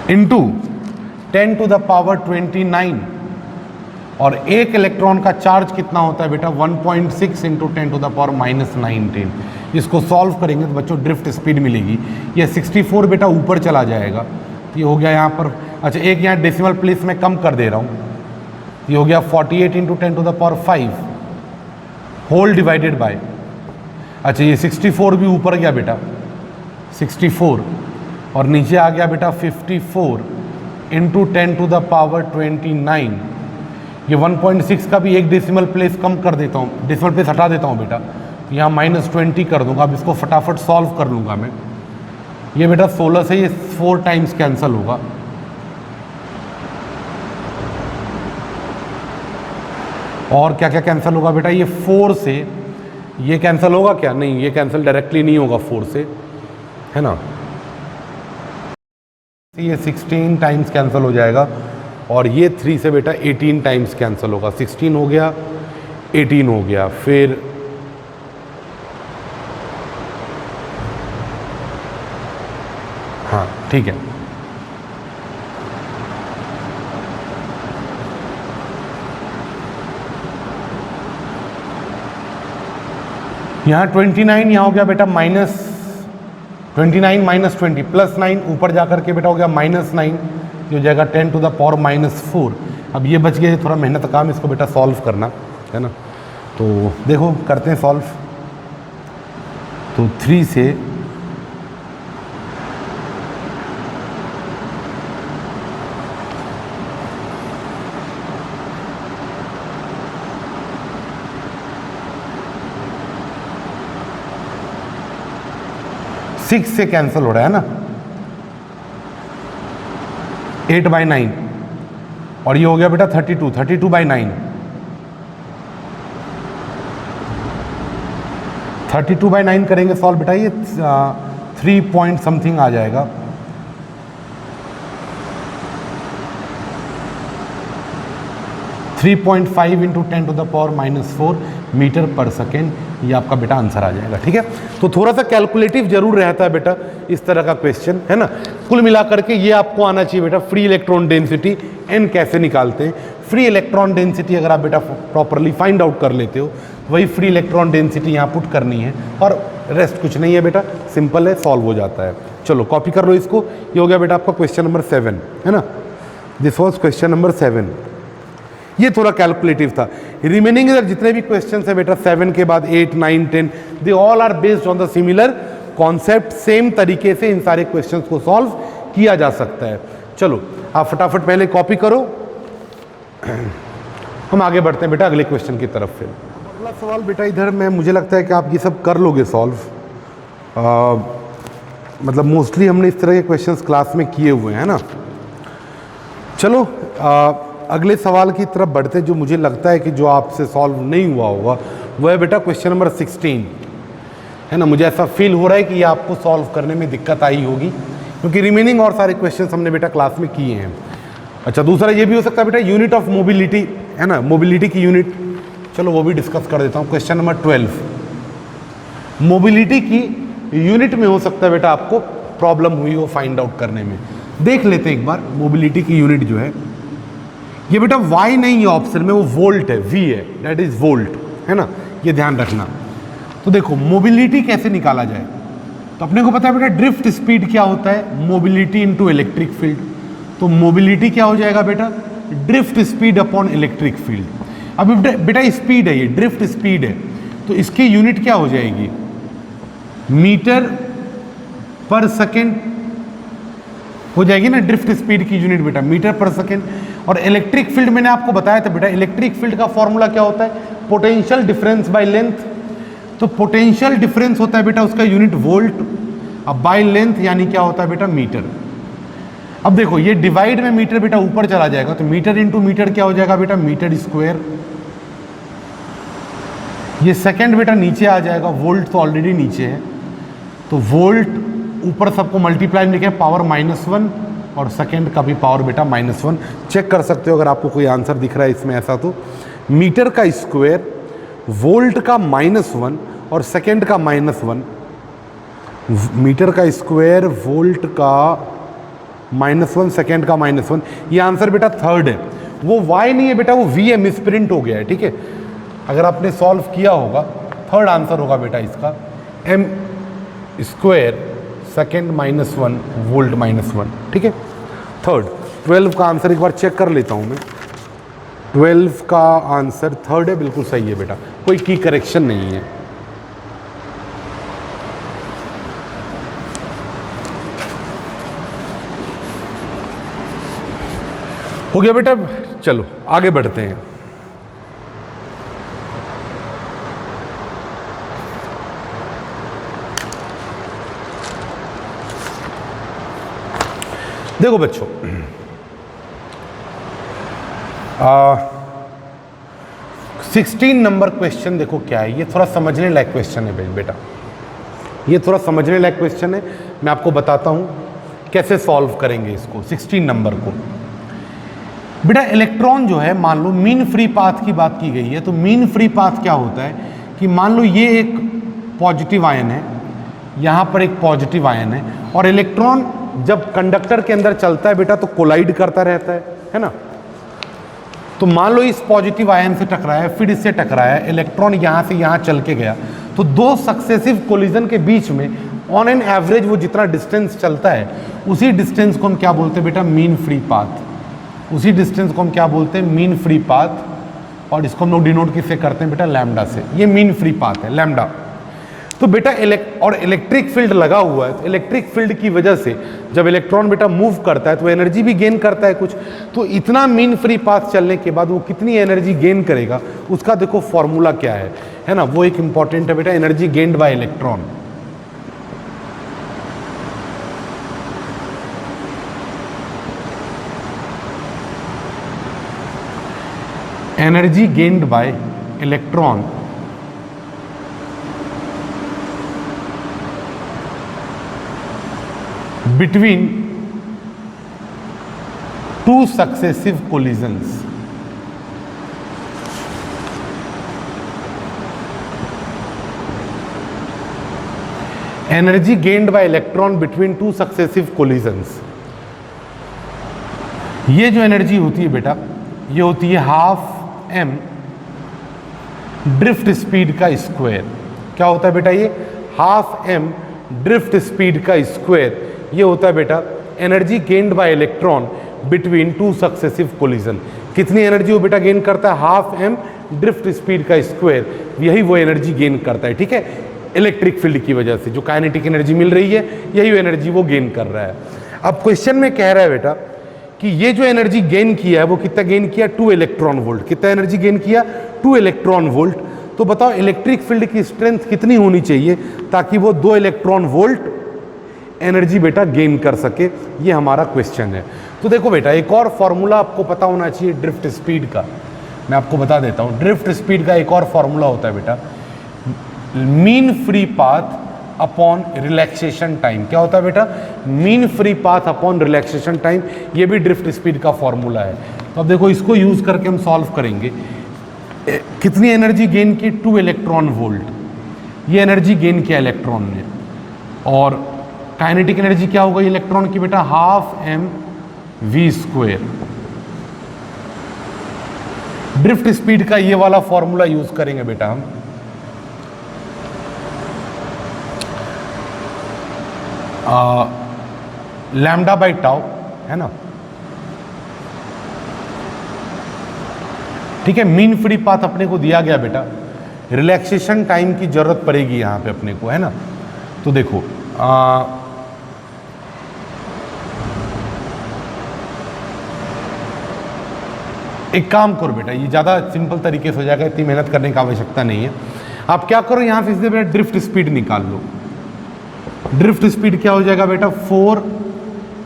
इंटू 10⁻29। और एक इलेक्ट्रॉन का चार्ज कितना होता है बेटा? 1.6 × 10⁻−19। इसको सॉल्व करेंगे तो बच्चों ड्रिफ्ट स्पीड मिलेगी। ये 64 बेटा ऊपर चला जाएगा, ये हो गया यहाँ पर। अच्छा एक यहाँ डेसिमल प्लेस में कम कर दे रहा हूँ, ये हो गया 48 × 10⁵ होल डिवाइडेड बाय। अच्छा ये 64 भी ऊपर गया बेटा 64, और नीचे आ गया बेटा 54 × 10⁻29। ये 1.6 का भी एक डेसिमल प्लेस कम कर देता हूँ, डेसिमल प्लेस हटा देता हूँ बेटा, तो यहाँ -20 कर दूंगा। अब इसको फटाफट सॉल्व कर लूँगा मैं। ये बेटा 16 से ये 4 टाइम्स कैंसिल होगा, और क्या क्या कैंसिल होगा बेटा? ये 4 से ये कैंसिल होगा क्या? नहीं, ये कैंसिल डायरेक्टली नहीं होगा 4 से, है ना। ये 16 टाइम्स कैंसिल हो जाएगा, और ये 3 से बेटा 18 टाइम्स कैंसिल होगा। 16 हो गया, 18 हो गया, फिर हाँ ठीक है, यहाँ 29, यहाँ हो गया बेटा -29 -20 +9 ऊपर जाकर के बेटा हो गया -9, ये हो जाएगा 10 टू द पावर -4। अब ये बच गया, थोड़ा मेहनत का काम, इसको बेटा सॉल्व करना है ना। तो देखो करते हैं सॉल्व। तो 3 से सिक्स से कैंसिल हो रहा है ना, 8/9 और ये हो गया बेटा 32/9, 32/9 करेंगे सॉल्व बेटा, ये 3 पॉइंट समथिंग आ जाएगा। 3.5 into 10 to the power -4 metre पर सेकेंड, ये आपका बेटा आंसर आ जाएगा। ठीक है, तो थोड़ा सा कैलकुलेटिव जरूर रहता है बेटा इस तरह का क्वेश्चन, है ना। कुल मिलाकर के ये आपको आना चाहिए बेटा, फ्री इलेक्ट्रॉन डेंसिटी n कैसे निकालते हैं। फ्री इलेक्ट्रॉन डेंसिटी अगर आप बेटा प्रॉपरली फाइंड आउट कर लेते हो, वही फ्री इलेक्ट्रॉन डेंसिटी यहाँ पुट करनी है और रेस्ट कुछ नहीं है बेटा, सिंपल है, सॉल्व हो जाता है। चलो कॉपी कर लो इसको, ये हो गया बेटा आपका क्वेश्चन नंबर 7, है ना। This was question number 7। ये थोड़ा कैलकुलेटिव था। रिमेनिंग जितने भी क्वेश्चंस है बेटा 7 के बाद 8, 9, 10, they all are based on the similar concept. Same तरीके से इन सारे क्वेश्चंस को सॉल्व किया जा सकता है। चलो आप फटाफट पहले कॉपी करो, हम आगे बढ़ते हैं बेटा अगले क्वेश्चन की तरफ। फिर अगला सवाल बेटा इधर मैं, मुझे लगता है कि आप ये सब कर लोगे सॉल्व, मतलब मोस्टली हमने इस तरह के क्वेश्चंस क्लास में किए हुए हैं ना। चलो अगले सवाल की तरफ बढ़ते हैं, जो मुझे लगता है कि जो आपसे सॉल्व नहीं हुआ होगा वो है बेटा क्वेश्चन नंबर 16, है ना। मुझे ऐसा फील हो रहा है कि ये आपको सॉल्व करने में दिक्कत आई होगी, क्योंकि रिमेनिंग और सारे क्वेश्चंस हमने बेटा क्लास में किए हैं। अच्छा, दूसरा ये भी हो सकता है बेटा यूनिट ऑफ मोबिलिटी, है ना, मोबिलिटी की यूनिट, चलो वो भी डिस्कस कर देता हूँ। क्वेश्चन नंबर 12 मोबिलिटी की यूनिट में हो सकता है बेटा आपको प्रॉब्लम हुई हो फाइंड आउट करने में। देख लेते हैं एक बार मोबिलिटी की यूनिट जो है, ये बेटा वाई नहीं है ऑप्शन में, वो वोल्ट है, वी है, दैट इज वोल्ट, है ना, ये ध्यान रखना। तो देखो मोबिलिटी कैसे निकाला जाए, तो अपने को पता है बेटा ड्रिफ्ट स्पीड क्या होता है, मोबिलिटी इनटू इलेक्ट्रिक फील्ड। तो मोबिलिटी क्या हो जाएगा बेटा, drift speed upon electric field. अब बेटा स्पीड है, ये ड्रिफ्ट स्पीड है, तो इसकी यूनिट क्या हो जाएगी, मीटर पर सेकेंड हो जाएगी ना, ड्रिफ्ट स्पीड की यूनिट बेटा मीटर पर सेकेंड। और इलेक्ट्रिक फील्ड मैंने आपको बताया था बेटा, इलेक्ट्रिक फील्ड का फॉर्मूला क्या होता है, पोटेंशियल डिफरेंस बाय लेंथ। तो पोटेंशियल डिफरेंस होता है बेटा उसका यूनिट वोल्ट, अब बाय लेंथ यानी क्या होता है बेटा मीटर। अब देखो ये डिवाइड में मीटर बेटा ऊपर चला जाएगा, तो मीटर इंटू मीटर क्या हो जाएगा बेटा, मीटर स्क्वायर। ये सेकेंड बेटा नीचे आ जाएगा, वोल्ट तो ऑलरेडी नीचे है, तो वोल्ट ऊपर सबको मल्टीप्लाई में लिखे पावर -1 और सेकेंड का भी पावर बेटा -1। चेक कर सकते हो अगर आपको कोई आंसर दिख रहा है इसमें ऐसा, तो मीटर का स्क्वायर, वोल्ट का -1 और सेकेंड का -1, मीटर का स्क्वायर, वोल्ट का -1, सेकेंड का -1, ये आंसर बेटा थर्ड है। वो वाई नहीं है बेटा, वो वी है, मिसप्रिंट हो गया है। ठीक है, अगर आपने सॉल्व किया होगा थर्ड आंसर होगा बेटा इसका, m स्क्वायर सेकेंड -1 वोल्ट -1। ठीक है, थर्ड। 12 का आंसर एक बार चेक कर लेता हूँ मैं, 12 का आंसर थर्ड है, बिल्कुल सही है बेटा, कोई की करेक्शन नहीं है। हो गया बेटा, चलो आगे बढ़ते हैं। देखो बच्चों, 16 नंबर क्वेश्चन देखो क्या है, ये थोड़ा समझने लायक क्वेश्चन है बेटा, ये थोड़ा समझने लायक क्वेश्चन है। मैं आपको बताता हूं कैसे सॉल्व करेंगे इसको, 16 नंबर को। बेटा इलेक्ट्रॉन जो है, मान लो मीन फ्री पाथ की बात की गई है, तो मीन फ्री पाथ क्या होता है कि मान लो ये एक पॉजिटिव आयन है, यहाँ पर एक पॉजिटिव आयन है, और इलेक्ट्रॉन जब कंडक्टर के अंदर चलता है बेटा तो कोलाइड करता रहता है ना। तो मान लो इस पॉजिटिव आयन से टकराया, फिर इससे टकराया, इलेक्ट्रॉन यहाँ से यहाँ चल के गया, तो दो सक्सेसिव कोलिजन के बीच में ऑन एन एवरेज वो जितना डिस्टेंस चलता है उसी डिस्टेंस को हम क्या बोलते हैं बेटा, मीन फ्री पाथ। उसी डिस्टेंस को हम क्या बोलते हैं, मीन फ्री पाथ, और इसको हम लोग डिनोट किससे करते हैं बेटा, लैम्डा से। ये मीन फ्री पाथ है, लैम्डा। तो बेटा इलेक्ट्रिक फील्ड लगा हुआ है, तो इलेक्ट्रिक फील्ड की वजह से जब इलेक्ट्रॉन बेटा मूव करता है तो एनर्जी भी गेन करता है कुछ। तो इतना मीन फ्री पाथ चलने के बाद वो कितनी एनर्जी गेन करेगा उसका देखो फॉर्मूला क्या है ना, वो एक इंपॉर्टेंट है बेटा, energy gained by electron. Energy gained by electron between two successive collisions। energy gained by electron between two successive collisions। ये जो एनर्जी होती है बेटा, ये होती है हाफ एम ड्रिफ्ट स्पीड का स्क्वायर। क्या होता है बेटा, ये हाफ एम ड्रिफ्ट स्पीड का स्क्वायर, ये होता है बेटा energy gained by electron between two successive collision. कितनी एनर्जी वो बेटा गेन करता है, हाफ एम ड्रिफ्ट स्पीड का स्क्वायर, यही वो एनर्जी गेन करता है। ठीक है, इलेक्ट्रिक फील्ड की वजह से जो काइनेटिक एनर्जी मिल रही है, यही वो एनर्जी वो गेन कर रहा है। अब क्वेश्चन में कह रहा है बेटा कि ये जो एनर्जी गेन किया है वो कितना गेन किया, 2 इलेक्ट्रॉन वोल्ट। कितना एनर्जी गेन किया, 2 इलेक्ट्रॉन वोल्ट। तो बताओ इलेक्ट्रिक फील्ड की स्ट्रेंथ कितनी होनी चाहिए ताकि वो 2 इलेक्ट्रॉन वोल्ट एनर्जी बेटा गेन कर सके, ये हमारा क्वेश्चन है। तो देखो बेटा एक और फॉर्मूला आपको पता होना चाहिए ड्रिफ्ट स्पीड का, मैं आपको बता देता हूँ। ड्रिफ्ट स्पीड का एक और फॉर्मूला होता है बेटा, mean free path upon relaxation time. क्या होता है बेटा, mean free path upon relaxation time, ये भी ड्रिफ्ट स्पीड का फॉर्मूला है। तो अब देखो इसको यूज करके हम सॉल्व करेंगे। कितनी एनर्जी गेन की, 2 इलेक्ट्रॉन वोल्ट, ये एनर्जी गेन किया इलेक्ट्रॉन ने, और काइनेटिक एनर्जी क्या होगा इलेक्ट्रॉन की बेटा, half m v square. Drift speed का ये वाला फॉर्मूला यूज करेंगे बेटा हम। लैम्डा बाई टाउ है ना, ठीक है। मीन फ्री पाथ अपने को दिया गया बेटा, रिलैक्सेशन टाइम की जरूरत पड़ेगी यहां पे अपने को, है ना। तो देखो एक काम करो बेटा, ये ज़्यादा सिंपल तरीके से हो जाएगा, इतनी मेहनत करने की आवश्यकता नहीं है। आप क्या करो, यहाँ से सीधे बेटा ड्रिफ्ट स्पीड निकाल लो। ड्रिफ्ट स्पीड क्या हो जाएगा बेटा, 4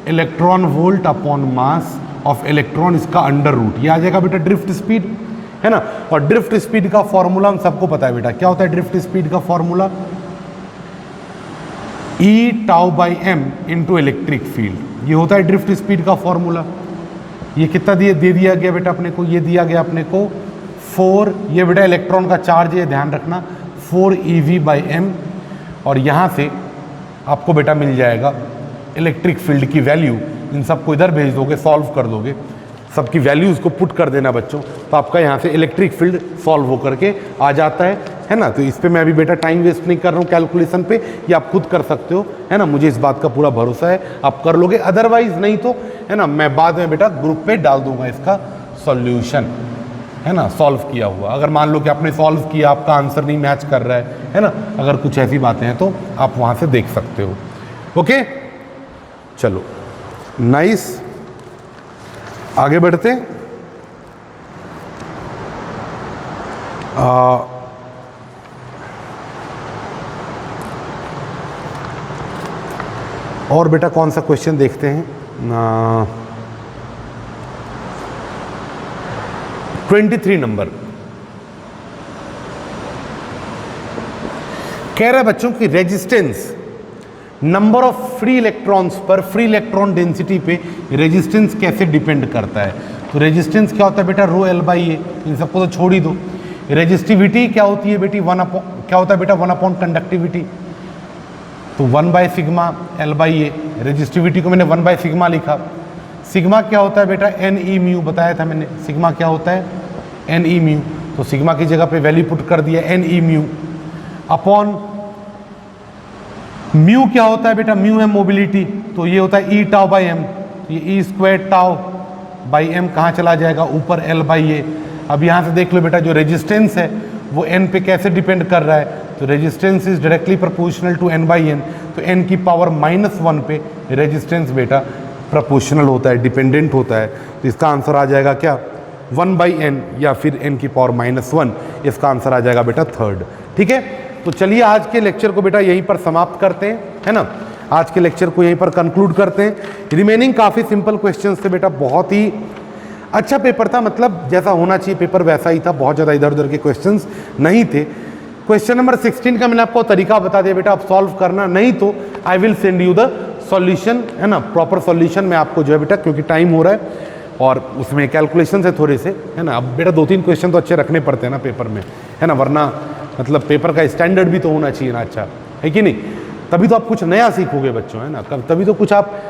electron volt upon mass of electron, इसका अंडर रूट, ये आ जाएगा बेटा ड्रिफ्ट स्पीड, है ना। और ड्रिफ्ट स्पीड का फॉर्मूला हम सबको पता है बेटा, क्या होता है ड्रिफ्ट स्पीड का formula, e tau by m into electric field, ये होता है ड्रिफ्ट स्पीड का फॉर्मूला। ये कितना दे दिया गया बेटा अपने को, ये दिया गया अपने को 4, ये बेटा इलेक्ट्रॉन का चार्ज है, ध्यान रखना, 4 EV बाई एम, और यहाँ से आपको बेटा मिल जाएगा इलेक्ट्रिक फील्ड की वैल्यू। इन सबको इधर भेज दोगे, सॉल्व कर दोगे, सबकी वैल्यूज़ को पुट कर देना बच्चों, तो आपका यहाँ से इलेक्ट्रिक फील्ड सॉल्व होकर के आ जाता है ना। तो इस पर मैं अभी बेटा टाइम वेस्ट नहीं कर रहा हूँ कैलकुलेशन पे, ये आप खुद कर सकते हो, है ना। मुझे इस बात का पूरा भरोसा है आप कर लोगे, अदरवाइज नहीं तो, है ना, मैं बाद में बेटा ग्रुप पे डाल दूंगा इसका सॉल्यूशन, है ना, सॉल्व किया हुआ। अगर मान लो कि आपने सॉल्व किया, आपका आंसर नहीं मैच कर रहा है ना, अगर कुछ ऐसी बातें हैं तो आप वहाँ से देख सकते हो। ओके, चलो नाइस, आगे बढ़ते। और बेटा कौन सा क्वेश्चन देखते हैं, 23 नंबर कह रहा है बच्चों की resistance number of free electrons पर, फ्री इलेक्ट्रॉन डेंसिटी पे रेजिस्टेंस कैसे डिपेंड करता है। तो रेजिस्टेंस क्या होता है बेटा, रो एल बाई ए, इन सबको तो छोड़ ही दो। रेजिस्टिविटी क्या होती है बेटी, क्या होता है बेटा, 1 कंडक्टिविटी, तो 1 by sigma L by A. Resistivity को मैंने 1 बाई सिग्मा लिखा। सिग्मा क्या होता है बेटा, एन ई म्यू बताया था मैंने, सिग्मा क्या होता है, एन ई म्यू, तो सिग्मा की जगह पे वैल्यू पुट कर दिया n e mu upon mu क्या होता है बेटा, म्यू है मोबिलिटी, तो ये होता है ई टाउ बाई एम, ये E square tau by M कहाँ चला जाएगा, ऊपर एल बाई ए। अब यहाँ से देख लो बेटा, जो रेजिस्टेंस है वो एन पे कैसे डिपेंड कर रहा है, तो resistance is directly proportional to n by n, तो एन की पावर -1 पे रेजिस्टेंस बेटा प्रोपोर्शनल होता है, डिपेंडेंट होता है। तो इसका आंसर आ जाएगा क्या, 1 बाई एन या फिर एन की पावर -1, इसका आंसर आ जाएगा बेटा 3rd। ठीक है, तो चलिए आज के लेक्चर को बेटा यहीं पर समाप्त करते हैं, है ना, आज के लेक्चर को यहीं पर कंक्लूड करते हैं। रिमेनिंग काफ़ी सिंपल क्वेश्चंस थे बेटा, बहुत ही अच्छा पेपर था, मतलब जैसा होना चाहिए पेपर वैसा ही था, बहुत ज़्यादा इधर उधर के क्वेश्चंस नहीं थे। क्वेश्चन नंबर 16 का मैंने आपको तरीका बता दिया बेटा, आप सॉल्व करना, नहीं तो I will send you the solution, है ना, प्रॉपर सॉल्यूशन मैं आपको जो है बेटा, क्योंकि टाइम हो रहा है और उसमें कैलकुलेशन है थोड़े से, है ना। अब बेटा 2-3 क्वेश्चन तो अच्छे रखने पड़ते हैं ना पेपर में, है ना, वरना मतलब पेपर का स्टैंडर्ड भी तो होना चाहिए ना, अच्छा है कि नहीं, तभी तो आप कुछ नया सीखोगे बच्चों, है ना, तभी तो कुछ आप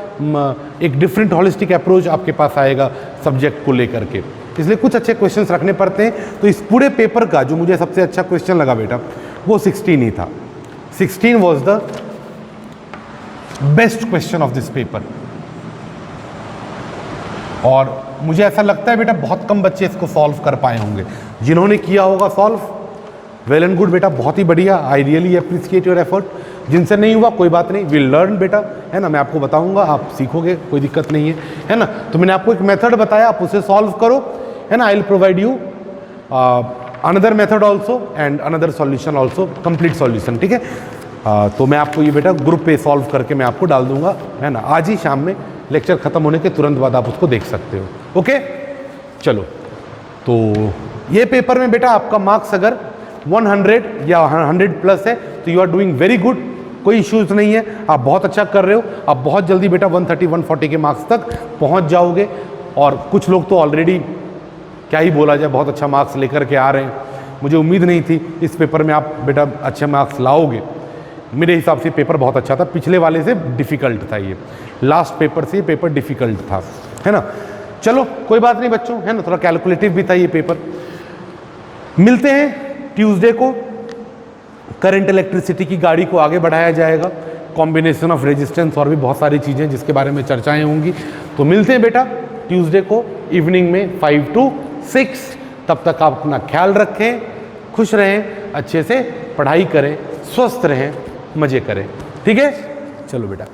एक डिफरेंट हॉलिस्टिक अप्रोच आपके पास आएगा सब्जेक्ट को लेकर के, इसलिए कुछ अच्छे क्वेश्चंस रखने पड़ते हैं। तो इस पूरे पेपर का जो मुझे सबसे अच्छा क्वेश्चन लगा बेटा, वो 16 ही था। 16 was the best question of this paper, और मुझे ऐसा लगता है बेटा बहुत कम बच्चे इसको सॉल्व कर पाए होंगे, जिन्होंने किया होगा सॉल्व, वेल एंड गुड बेटा, बहुत ही बढ़िया, I really appreciate your effort. जिनसे नहीं हुआ कोई बात नहीं, विल लर्न बेटा, है ना, मैं आपको बताऊंगा, आप सीखोगे, कोई दिक्कत नहीं है ना। तो मैंने आपको एक मेथड बताया, आप उसे सॉल्व करो, है ना, I will provide you another method also and another solution also, complete solution, ठीक है। तो मैं आपको ये बेटा ग्रुप पे सॉल्व करके मैं आपको डाल दूंगा, है ना, आज ही शाम में, लेक्चर खत्म होने के तुरंत बाद आप उसको देख सकते हो, ओके। चलो, तो ये पेपर में बेटा आपका मार्क्स अगर 100 या 100 प्लस है तो you are doing very good, कोई इश्यूज नहीं है, आप बहुत अच्छा कर रहे हो, आप बहुत जल्दी बेटा 130-140 के मार्क्स तक पहुंच जाओगे। और कुछ लोग तो ऑलरेडी क्या ही बोला जाए, बहुत अच्छा मार्क्स लेकर के आ रहे हैं, मुझे उम्मीद नहीं थी इस पेपर में आप बेटा अच्छे मार्क्स लाओगे। मेरे हिसाब से पेपर बहुत अच्छा था, पिछले वाले से डिफ़िकल्ट था, ये लास्ट पेपर से ये पेपर डिफ़िकल्ट था, है ना। चलो कोई बात नहीं बच्चों, है ना, थोड़ा कैलकुलेटिव भी था ये पेपर। मिलते हैं ट्यूसडे को, करंट इलेक्ट्रिसिटी की गाड़ी को आगे बढ़ाया जाएगा, कॉम्बिनेशन ऑफ रेजिस्टेंस और भी बहुत सारी चीज़ें जिसके बारे में चर्चाएं होंगी। तो मिलते हैं बेटा ट्यूसडे को इवनिंग में 5 to 6। तब तक आप अपना ख्याल रखें, खुश रहें, अच्छे से पढ़ाई करें, स्वस्थ रहें, मज़े करें, ठीक है। चलो बेटा।